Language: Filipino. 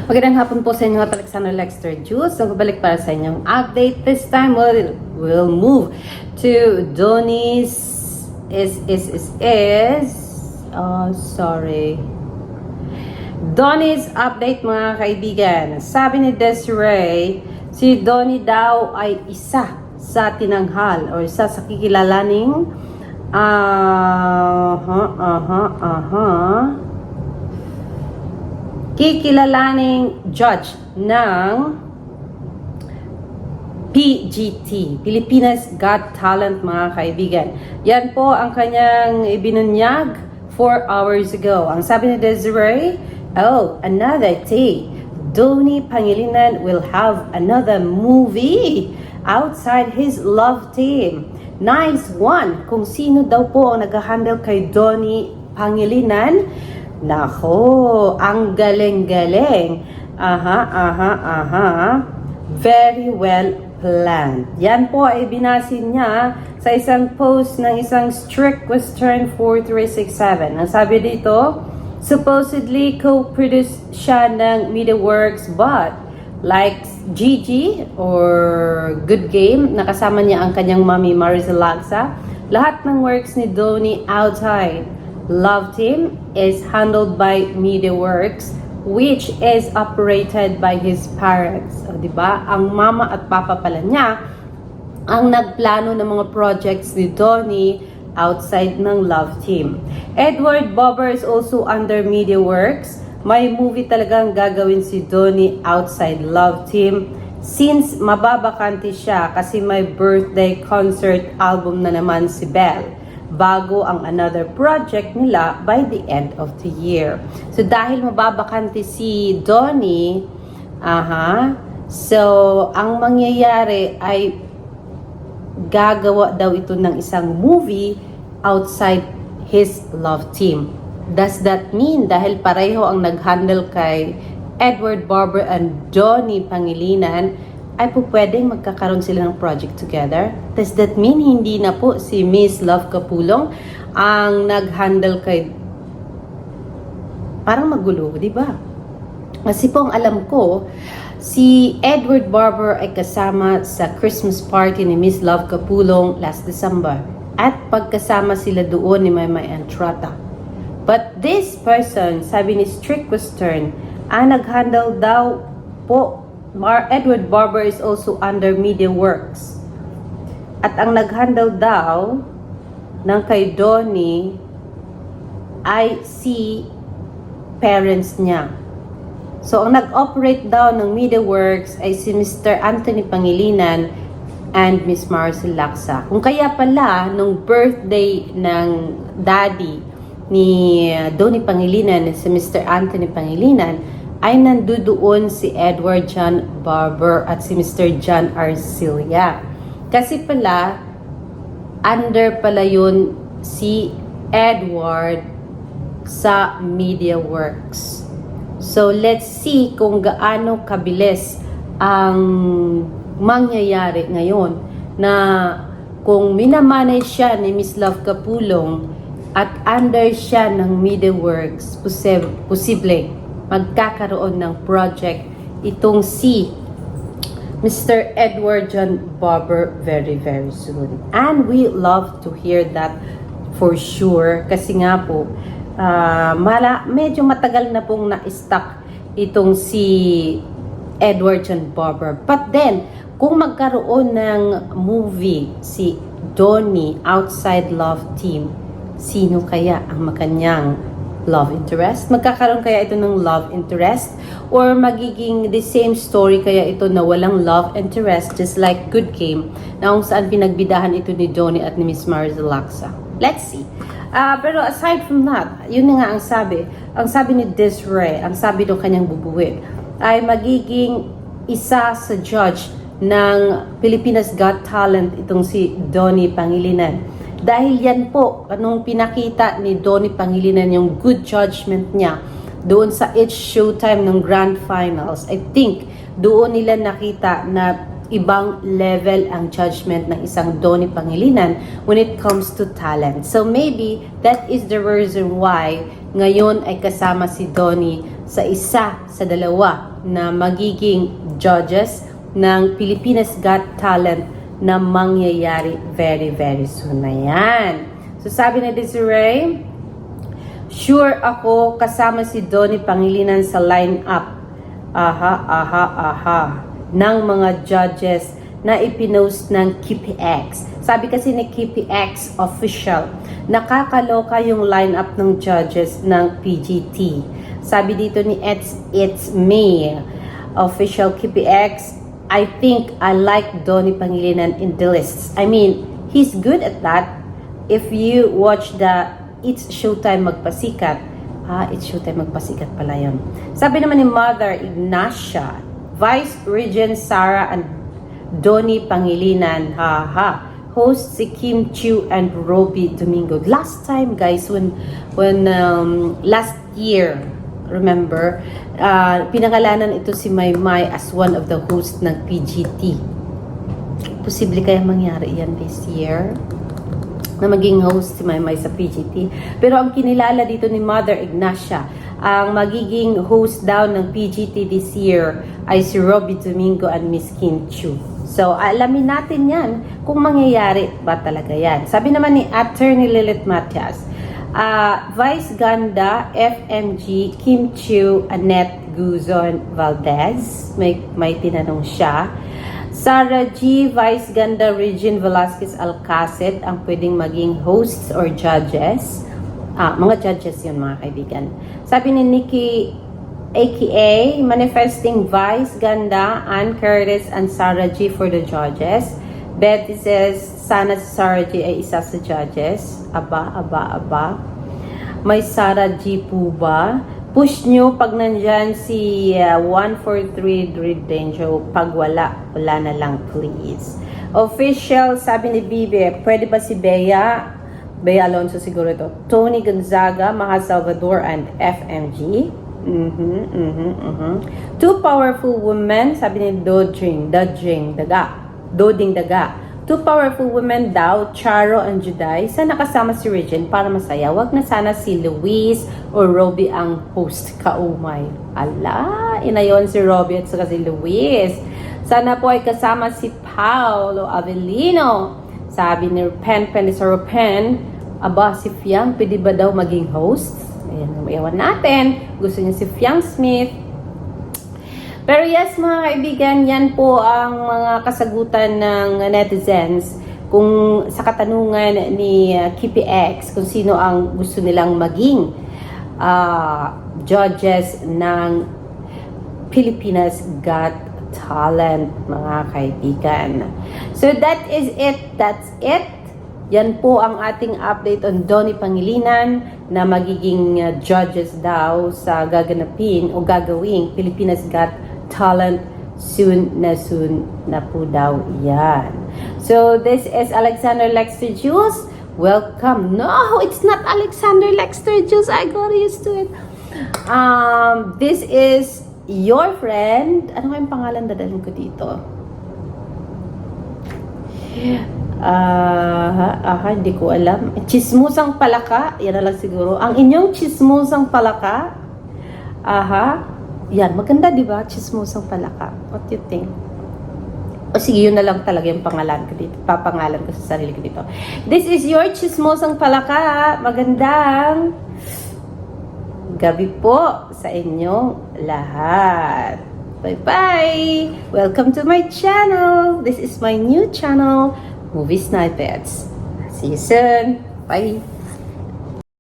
Magandang hapon po sa inyo at Alexander Lexter Juice. Nagbabalik para sa inyong update. This time we'll move to Donnie's Donnie's update mga kaibigan. Sabi ni Desiree, si Donnie daw ay isa sa tinanghal or isa sa kikilalaning kikilalaning judge ng PGT, Pilipinas Got Talent mga kaibigan. Yan po ang kanyang ibinunyag 4 hours ago. Ang sabi ni Desiree, another day. Donnie Pangilinan will have another movie outside his love team. Nice one! Kung sino daw po ang nag-handle kay Donnie Pangilinan, nako, ang galing-galing. Very well planned. Yan po ay binasin niya sa isang post ng isang Strict Western 4367. Ang sabi dito, supposedly co-produced siya ng MediaWorks but like Gigi or Good Game, nakasama niya ang kanyang mami Maricel Lagsa. Lahat ng works ni Donnie outside Love Team is handled by MediaWorks, which is operated by his parents. O, diba? Ang mama at papa pala niya ang nagplano ng mga projects ni Donnie outside ng Love Team. Edward Bobber is also under MediaWorks. May movie talagang gagawin si Donnie outside Love Team since mababakante siya kasi may birthday concert album na naman si Belle bago ang another project nila by the end of the year. So dahil mababakante si Donnie, so ang mangyayari ay gagawa daw ito ng isang movie outside his love team. Does that mean dahil pareho ang nag-handle kay Edward Barber and Donnie Pangilinan, ay po pwedeng magkakaroon sila ng project together? Does that mean hindi na po si Miss Love Kapulong ang nag-handle kay... Parang magulo, di ba? Kasi po ang alam ko, si Edward Barber ay kasama sa Christmas party ni Miss Love Kapulong last December. At pagkasama sila doon ni Maymay Entrata. But this person, sabi ni Strict Western, ang nag-handle daw po Edward Barber is also under MediaWorks. At ang nag-handle daw ng kay Donnie ay si parents niya. So, ang nag-operate daw ng MediaWorks ay si Mr. Anthony Pangilinan and Miss Maricel Lagsa. Kung kaya pala, nung birthday ng daddy ni Donnie Pangilinan, si Mr. Anthony Pangilinan, ay nandoon si Edward John Barber at si Mr. John Arcilia. Kasi pala, under pala yun si Edward sa MediaWorks. So, let's see kung gaano kabilis ang mangyayari ngayon na kung minamanay siya ni Miss Love Kapulong at under siya ng MediaWorks, posible magkakaroon ng project itong si Mr. Edward John Barber very very soon. And we love to hear that for sure kasi nga po medyo matagal na pong na-stuck itong si Edward John Barber. But then, kung magkaroon ng movie si Donnie outside Love Team, sino kaya ang makanyang love interest? Magkakaroon kaya ito ng love interest? Or magiging the same story kaya ito na walang love interest just like Good Game na kung saan pinagbidahan ito ni Donnie at ni Miss Maricel Lagsa? Let's see. Pero aside from that, yun na nga ang sabi. Ang sabi ni Desiree, ang sabi ng kanyang bubuwit, ay magiging isa sa judge ng Pilipinas Got Talent itong si Donnie Pangilinan. Dahil yan po, anong pinakita ni Donnie Pangilinan yung good judgment niya doon sa It's Showtime ng Grand Finals. I think doon nila nakita na ibang level ang judgment ng isang Donnie Pangilinan when it comes to talent. So maybe that is the reason why ngayon ay kasama si Donnie sa isa sa dalawa na magiging judges ng Pilipinas Got Talent na mangyayari very very soon na yan. So sabi ni Desiree, sure ako kasama si Donnie Pangilinan sa lineup. Ng mga judges na ipinost ng KPX. Sabi kasi ni KPX official, nakakaloka yung lineup ng judges ng PGT. Sabi dito ni It's Me, official KPX, I think I like Donnie Pangilinan in the lists. I mean, he's good at that. If you watch the It's Showtime Magpasikat, It's Showtime Magpasikat pala yun. Sabi naman ni Mother Ignacia, Vice Regent Sara and Donnie Pangilinan, host si Kim Chiu and Robbie Domingo. Last time guys, when last year, remember, pinangalanan ito si Maymay as one of the hosts ng PGT. Posible kaya mangyari yan this year? Na maging host si Maymay sa PGT. Pero ang kinilala dito ni Mother Ignacia, ang magiging host daw ng PGT this year ay si Robbie Domingo and Miss Kim Chiu. So, alamin natin yan kung mangyayari ba talaga yan. Sabi naman ni Attorney Lilith Matias, Vice Ganda, FMG, Kim Chiu, Annette Guzon Valdez. May tinanong siya. Sarah G, Vice Ganda, Regine Velasquez Alcacet ang pwedeng maging hosts or judges. Mga judges yun mga kaibigan. Sabi ni Nikki aka Manifesting Vice Ganda, Ann Curtis and Sarah G for the judges. Betty says sana si Sarah G ay isa sa judges. Aba. May Sarah G po ba? Push nyo pag nandyan si 143 Dread Danger. Pag wala na lang please. Official, sabi ni Bibi, pwede ba si Bea Alonso siguro ito. Tony Gonzaga, Maha Salvador, and FMG. Two powerful women, sabi ni Doding Daga. Two powerful women daw, Charo and Juday. Sana kasama si Regine para masaya. Wag na sana si Luis o Robbie ang host. Kaumay. Ala, inayon si Robbie at saka si Luis. Sana po ay kasama si Paolo Avellino. Sabi ni Pen aba, si Fiang, pwede ba daw maging host? Ayan, ewan natin. Gusto niya si Fiang Smith. Pero yes, mga kaibigan, yan po ang mga kasagutan ng netizens kung sa katanungan ni KPX kung sino ang gusto nilang maging judges ng Pilipinas Got Talent, mga kaibigan. So that is it. That's it. Yan po ang ating update on Donnie Pangilinan na magiging judges daw sa gaganapin o gagawing Pilipinas Got Talent soon na po daw yan. So this is Alexander Lexter Jules. Welcome. No, it's not Alexander Lexter Jules. I got used to it. This is your friend. Ano kayong pangalan dadalhin ko dito? Hindi ko alam. Chismusang Palaka. Yan na lang siguro. Ang inyong Chismusang Palaka. Yan. Maganda, di ba? Chismusang Palaka. What do you think? O sige, yun na lang talaga yung pangalan ko dito. Papangalan ko sa sarili ko dito. This is your Chismusang Palaka. Magandang gabi po sa inyong lahat. Bye-bye! Welcome to my channel. This is my new channel, Movie Snippets. See you soon. Bye.